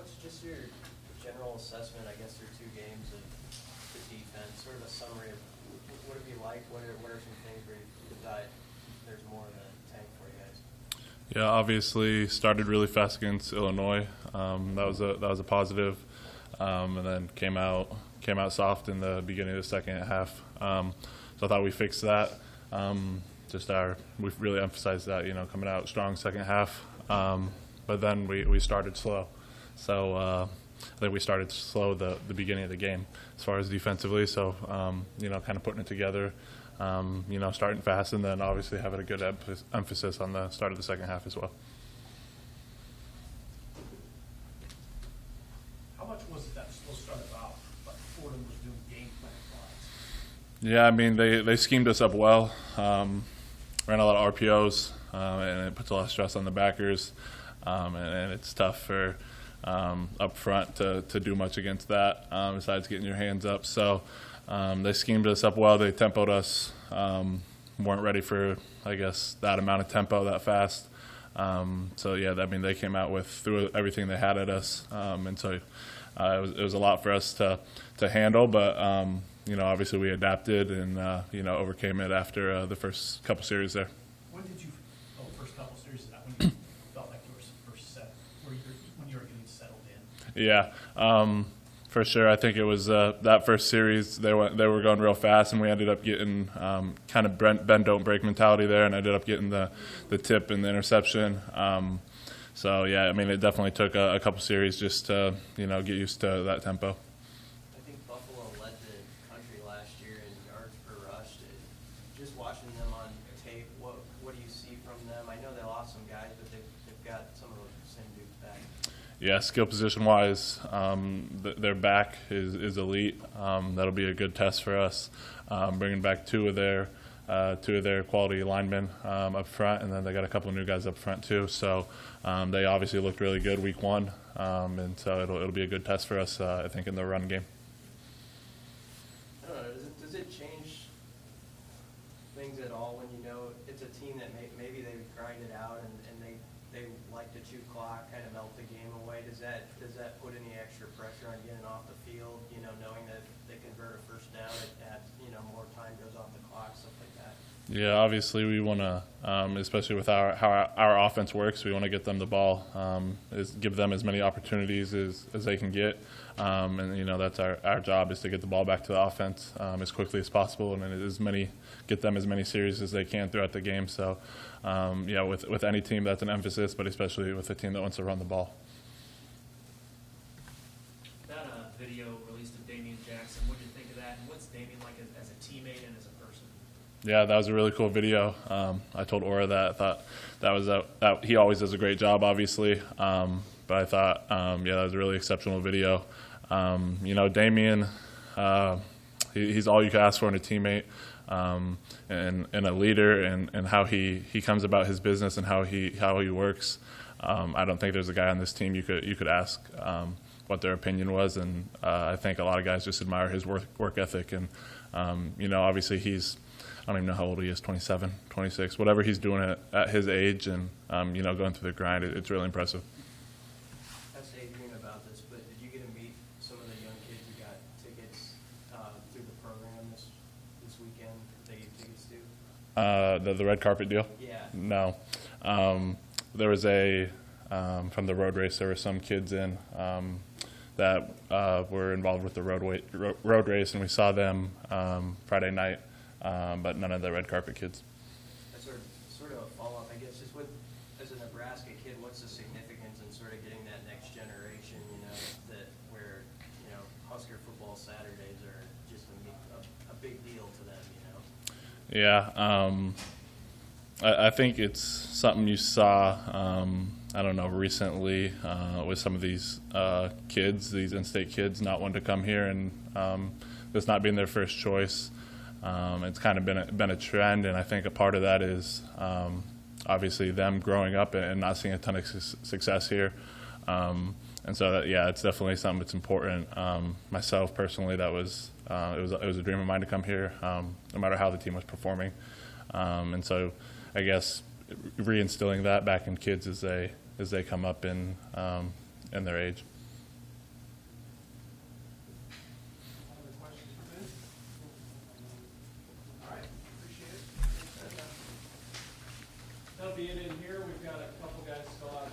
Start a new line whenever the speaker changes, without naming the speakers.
What's just your general assessment, I guess, through 2 games of the defense, sort of a summary of what have you liked, what are some things where you thought there's more in the tank for you guys?
Yeah, obviously started really fast against Illinois. That was a positive, and then came out soft in the beginning of the second half. So I thought we fixed that. We've really emphasized that, coming out strong second half. But then we started slow. So I think we started slow the beginning of the game as far as defensively. So, kind of putting it together, starting fast, and then obviously having a good emphasis on the start of the second half as well.
How much was it that slow start about what Fordham was doing game plan-wise?
Yeah, I mean, they schemed us up well, ran a lot of RPOs, and it puts a lot of stress on the backers, and it's tough for up front to do much against that besides getting your hands up. So they schemed us up well. They tempoed us, weren't ready for, I guess, that amount of tempo that fast. They came out threw everything they had at us, and so it was a lot for us to handle, but obviously we adapted and overcame it after the first couple series there.
When did you, first couple series, is that when you felt like you were first set, when you were getting settled in?
Yeah, for sure. I think it was that first series. They were going real fast, and we ended up getting kind of bend don't break mentality there, and ended up getting the tip and the interception. It definitely took a couple series just to get used to that tempo.
I think Buffalo led the country last year in yards per rush. Just watching them on tape, what do you see from them? I know they lost some guys, but they've got some of the same dudes back.
Yeah, skill position wise, their back is elite. That'll be a good test for us. Bringing back two of their quality linemen up front, and then they got a couple of new guys up front too. So they obviously looked really good week one, and so it'll be a good test for us, I think, in the run game.
I don't know. Does it change things at all when it's a team that maybe they grind it out and they like to chew clock, kind of melt the game away? Does that put any extra pressure on getting off the field? Knowing that they convert a first down, more time goes off the clock, stuff like that.
Yeah, obviously we want to, especially with how our offense works, we want to get them the ball, give them as many opportunities as they can get, and that's our job, is to get the ball back to the offense as quickly as possible, and get them as many series as they can throughout the game. So, with any team, that's an emphasis, but especially with a team that wants to run the ball.
That video released of Damien Jackson, what did you think of that, and what's Damien like as a teammate and as a person?
Yeah, that was a really cool video. I told Aura that. I thought that he always does a great job, obviously, but I thought, that was a really exceptional video. Damien, he's all you can ask for in a teammate, and a leader, and how he comes about his business and how he works. I don't think there's a guy on this team you could ask what their opinion was, and I think a lot of guys just admire his work ethic, and obviously I don't even know how old he is, 27, 26, whatever he's doing at his age, and going through the grind, it's really impressive.
Asked Adrian about this, but did you get to meet some of the young kids who got tickets through the program this weekend? They get tickets to?
The red carpet deal?
Yeah.
No. There was from the road race, there were some kids in that were involved with the road race, and we saw them Friday night, but none of the red carpet kids.
That's sort of a follow-up, I guess, just as a Nebraska kid, what's the significance in sort of getting that next generation, where Husker football Saturdays are just a big deal to them,
Yeah, I think it's something you saw, recently with some of these kids, these in-state kids not wanting to come here, and this not being their first choice. It's kind of been a trend, and I think a part of that is obviously them growing up and not seeing a ton of success here. And so it's definitely something that's important. Myself personally, it was a dream of mine to come here, no matter how the team was performing. And so I guess reinstilling that back in kids as they come up in their age.
being in here, we've got a couple guys still out